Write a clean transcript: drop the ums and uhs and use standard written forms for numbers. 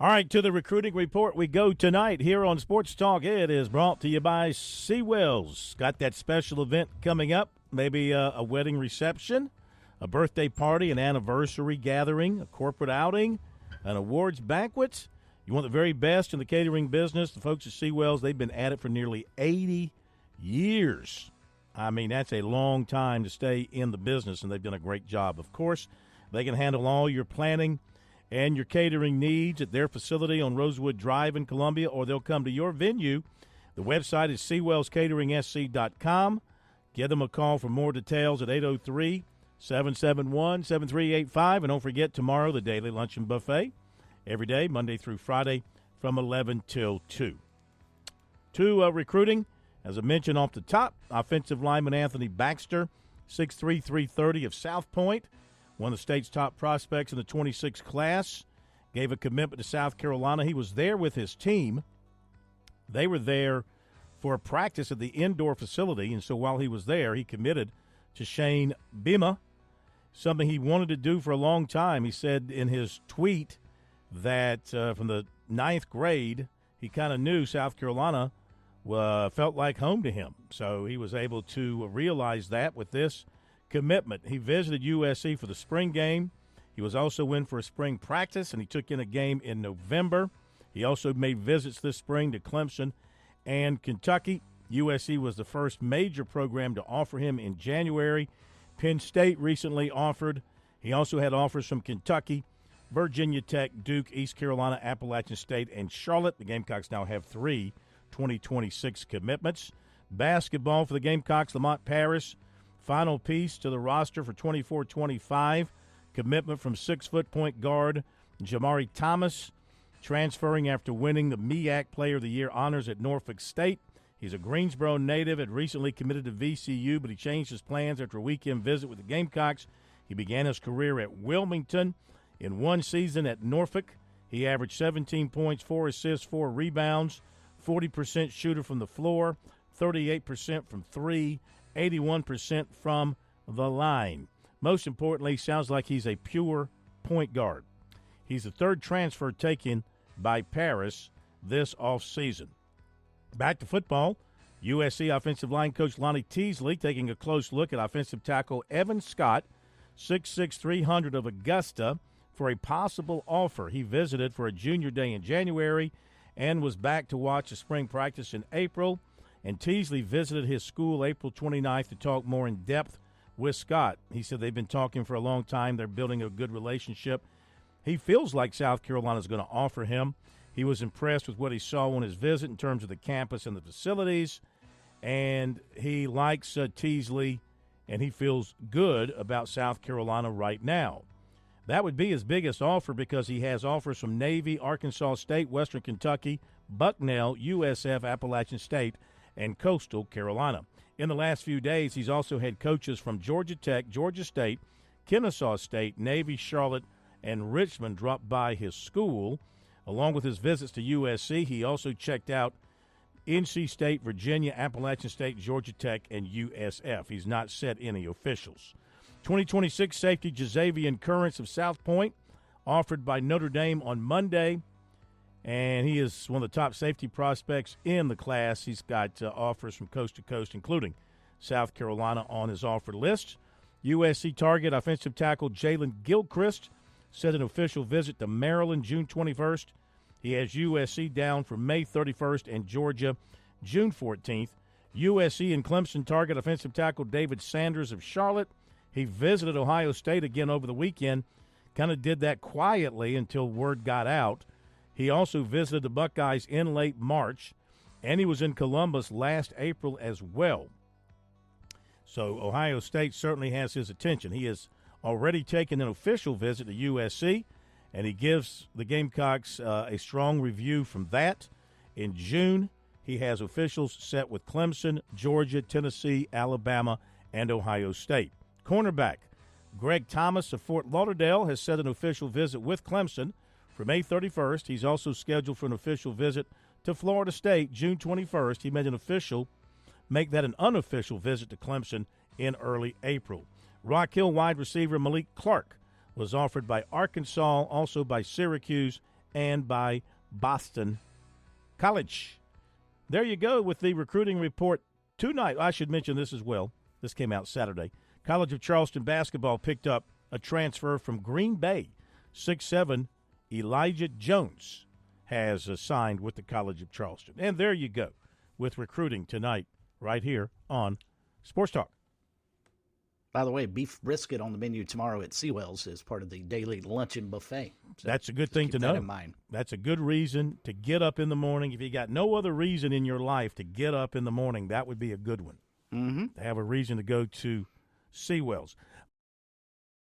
All right, to the recruiting report we go tonight here on Sports Talk. It is brought to you by Seawells. Got that special event coming up, maybe a wedding reception, a birthday party, an anniversary gathering, a corporate outing, an awards banquet. You want the very best in the catering business. The folks at Seawells, they've been at it for nearly 80 years. I mean, that's a long time to stay in the business, and they've done a great job. Of course, they can handle all your planning and your catering needs at their facility on Rosewood Drive in Columbia, or they'll come to your venue. The website is SeawellsCateringSC.com. Give them a call for more details at 803-771-7385. And don't forget, tomorrow, the daily luncheon buffet, every day, Monday through Friday, from 11 till 2. Recruiting, as I mentioned off the top, offensive lineman Anthony Baxter, 6'3", 330 of South Point. One of the state's top prospects in the 26 class, gave a commitment to South Carolina. He was there with his team. They were there for a practice at the indoor facility, and so while he was there, he committed to Shane Bima, something he wanted to do for a long time. He said in his tweet that from the 9th grade, he kind of knew South Carolina felt like home to him. So he was able to realize that with this commitment. He visited USC for the spring game. He was also in for a spring practice, and he took in a game in November. He also made visits this spring to Clemson and Kentucky. USC was the first major program to offer him in January. Penn State recently offered. He also had offers from Kentucky, Virginia Tech, Duke, East Carolina, Appalachian State, and Charlotte. The Gamecocks now have 3 2026 commitments. Basketball for the Gamecocks, Lamont Paris, final piece to the roster for 24-25. Commitment from 6-foot point guard Jamari Thomas, transferring after winning the MEAC Player of the Year honors at Norfolk State. He's a Greensboro native, had recently committed to VCU, but he changed his plans after a weekend visit with the Gamecocks. He began his career at Wilmington. In one season at Norfolk, he averaged 17 points, 4 assists, 4 rebounds, 40% shooter from the floor, 38% from three, 81% from the line. Most importantly, sounds like he's a pure point guard. He's the third transfer taken by Paris this offseason. Back to football, USC offensive line coach Lonnie Teasley taking a close look at offensive tackle Evan Scott, 6'6", 300 of Augusta, for a possible offer. He visited for a junior day in January and was back to watch a spring practice in April. And Teasley visited his school April 29th to talk more in depth with Scott. He said they've been talking for a long time. They're building a good relationship. He feels like South Carolina is going to offer him. He was impressed with what he saw on his visit in terms of the campus and the facilities. And he likes Teasley, and he feels good about South Carolina right now. That would be his biggest offer because he has offers from Navy, Arkansas State, Western Kentucky, Bucknell, USF, Appalachian State, and Coastal Carolina. In the last few days, he's also had coaches from Georgia Tech, Georgia State, Kennesaw State, Navy, Charlotte, and Richmond drop by his school. Along with his visits to USC, he also checked out NC State, Virginia, Appalachian State, Georgia Tech, and USF. He's not set any officials. 2026 safety Jazavian Currents of South Point, offered by Notre Dame on Monday. And he is one of the top safety prospects in the class. He's got offers from coast to coast, including South Carolina on his offer list. USC target offensive tackle Jalen Gilchrist set an official visit to Maryland June 21st. He has USC down for May 31st and Georgia June 14th. USC and Clemson target offensive tackle David Sanders of Charlotte. He visited Ohio State again over the weekend, kind of did that quietly until word got out. He also visited the Buckeyes in late March, and he was in Columbus last April as well. So Ohio State certainly has his attention. He has already taken an official visit to USC, and he gives the Gamecocks a strong review from that. In June, he has officials set with Clemson, Georgia, Tennessee, Alabama, and Ohio State. Cornerback Greg Thomas of Fort Lauderdale has set an official visit with Clemson for May 31st. He's also scheduled for an official visit to Florida State June 21st. He made make that an unofficial visit to Clemson in early April. Rock Hill wide receiver Malik Clark was offered by Arkansas, also by Syracuse and by Boston College. There you go with the recruiting report tonight. I should mention this as well. This came out Saturday. College of Charleston basketball picked up a transfer from Green Bay. 6'7", Elijah Jones has signed with the College of Charleston. And there you go with recruiting tonight right here on Sports Talk. By the way, beef brisket on the menu tomorrow at Seawell's as part of the daily luncheon buffet. So that's a good thing to know. That in mind. That's a good reason to get up in the morning. If you got no other reason in your life to get up in the morning, that would be a good one. Mm-hmm. To have a reason to go to Seawell's.